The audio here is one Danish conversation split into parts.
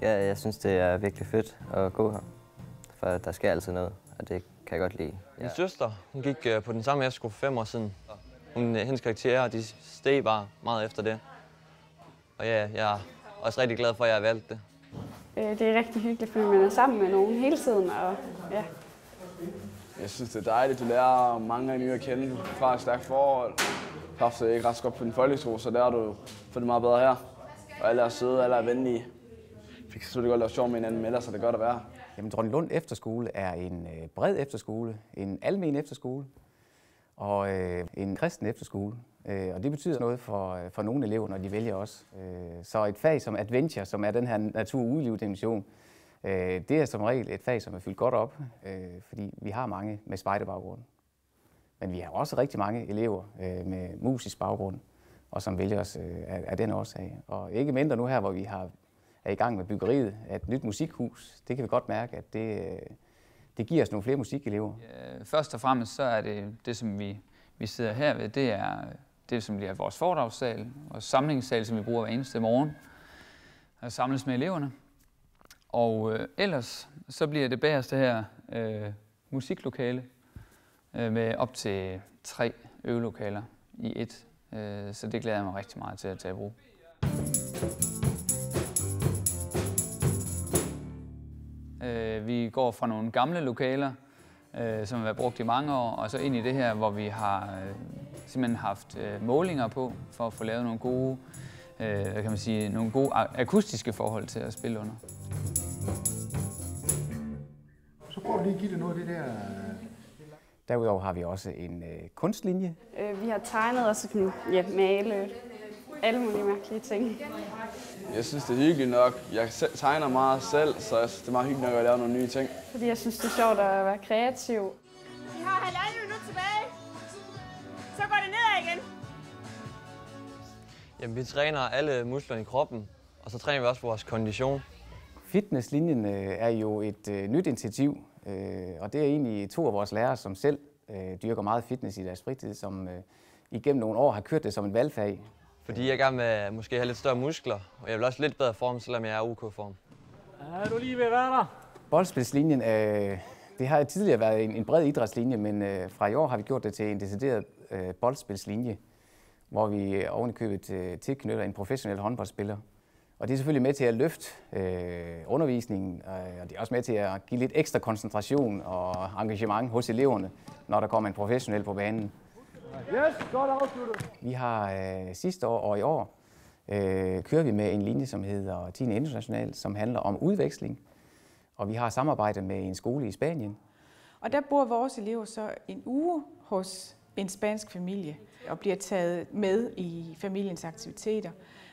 Ja, jeg synes, det er virkelig fedt at gå her, for der sker altid noget, og det kan jeg godt lide. Min søster, hun gik på den samme efterskole for 5 år siden. Hendes karakterer, de steg bare meget efter det. Og ja, jeg er også rigtig glad for, at jeg har valgt det. Det er rigtig hyggeligt, fordi man er sammen med nogen hele tiden. Og, ja. Jeg synes, det er dejligt. Du lærer mange nye at kende. Du får et stærkt forhold. Jeg har ikke ret godt på den folkeskole, så der er du for det meget bedre her. Og alle er søde, alle er venlige. Vi kan selvfølgelig godt lave sjov med hinanden, men ellers er det godt at være. Jamen, Dronninglund Efterskole er en bred efterskole, en almen efterskole og en kristen efterskole. Og det betyder noget for nogle elever, når de vælger os. Så et fag som Adventure, som er den her natur-udliv-dimension, det er som regel et fag, som er fyldt godt op, fordi vi har mange med spejderbaggrund. Men vi har også rigtig mange elever med musisk baggrund, og som vælger os af den årsag. Og ikke mindre nu her, hvor vi er i gang med byggeriet af et nyt musikhus. Det kan vi godt mærke, at det giver os nogle flere musikelever. Først og fremmest så er det som vi sidder her ved, det er det, som bliver vores foredragssal, vores samlingssal, som vi bruger hver eneste morgen, og samles med eleverne. Og ellers så bliver det bagerste her musiklokale med op til 3 øvelokaler i et. Så det glæder jeg mig rigtig meget til at tage i brug. Vi går fra nogle gamle lokaler, som har været brugt i mange år, og så ind i det her, hvor vi har simpelthen haft målinger på, for at få lavet nogle gode, kan man sige, nogle gode akustiske forhold til at spille under. Så prøv lige at give det noget af det der. Derudover har vi også en kunstlinje. Vi har tegnet og så kan male alle mulige mærkelige ting. Jeg synes, det er hyggeligt nok. Jeg tegner meget selv, så jeg synes, det er meget hyggeligt nok at lave nogle nye ting. Fordi jeg synes, det er sjovt at være kreativ. Vi har 1,5 minut tilbage. Så går det nedad igen. Jamen, vi træner alle musklerne i kroppen, og så træner vi også vores kondition. Fitnesslinjen er jo et nyt initiativ, og det er egentlig 2 af vores lærere, som selv dyrker meget fitness i deres fritid, som igennem nogle år har kørt det som et valgfag. Fordi jeg gerne vil måske have lidt større muskler, og jeg vil også lidt bedre form, selvom jeg er OK-form. Er du lige ved at være der? Boldspilslinjen, det har tidligere været en bred idrætslinje, men fra i år har vi gjort det til en decideret boldspilslinje, hvor vi ovenikøbet tilknytter en professionel håndboldspiller. Og det er selvfølgelig med til at løfte undervisningen, og det er også med til at give lidt ekstra koncentration og engagement hos eleverne, når der kommer en professionel på banen. Yes, godt afsluttet. Vi har sidste år og i år kører vi med en linje, som hedder 10. International, som handler om udveksling. Og vi har samarbejde med en skole i Spanien. Og der bor vores elever så en uge hos en spansk familie og bliver taget med i familiens aktiviteter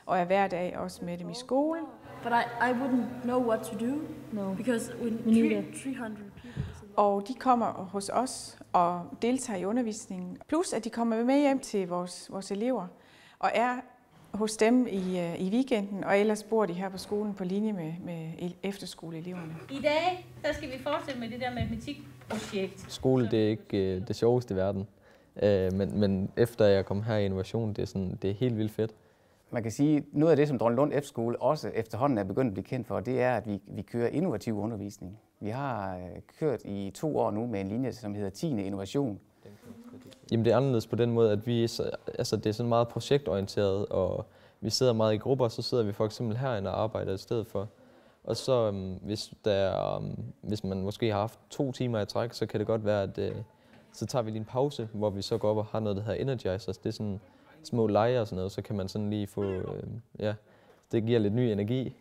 og er hver dag også med dem i skole. But I wouldn't know what to do, because we need 300 people. Og de kommer hos os og deltager i undervisningen. Plus at de kommer med hjem til vores elever og er hos dem i weekenden, og ellers bor de her på skolen på linje med efterskoleeleverne. I dag der skal vi fortsætte med det der matematikprojekt. Skole, det er ikke det sjoveste i verden, men efter jeg kom her i Innovation, det er helt vildt fedt. Man kan sige, at noget af det, som Dronninglund Efterskole også efterhånden er begyndt at blive kendt for, det er, at vi kører innovativ undervisning. Vi har kørt i 2 år nu med en linje, som hedder 10. Innovation. Jamen, det er anderledes på den måde, at det er sådan meget projektorienteret, og vi sidder meget i grupper, så sidder vi for eksempel herinde og arbejder i stedet for. Og så hvis man måske har haft 2 timer i træk, så kan det godt være, at så tager vi lige en pause, hvor vi så går op og har noget, der hedder Energizers. Det er sådan små lege og sådan noget, så kan man sådan lige få, det giver lidt ny energi.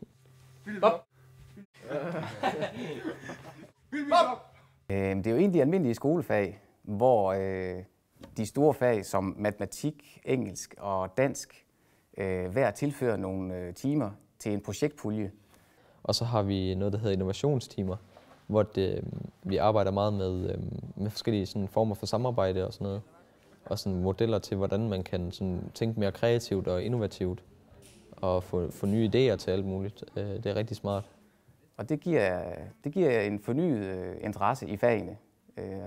Det er jo egentlig almindelige skolefag, hvor de store fag som matematik, engelsk og dansk hver tilfører nogle timer til en projektpulje. Og så har vi noget, der hedder innovationstimer, hvor vi arbejder meget med forskellige sådan, former for samarbejde og sådan noget. Og sådan modeller til, hvordan man kan sådan, tænke mere kreativt og innovativt og få nye idéer til alt muligt. Det er rigtig smart. Og det giver en fornyet interesse i fagene,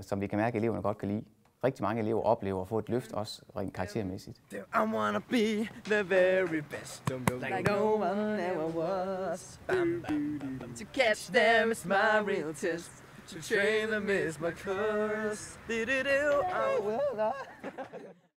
som vi kan mærke, at eleverne godt kan lide. rigtig mange elever oplever at få et løft også rent karaktermæssigt. I wanna be the very best, like no one ever was. To catch them is my real test. To train them is my curse.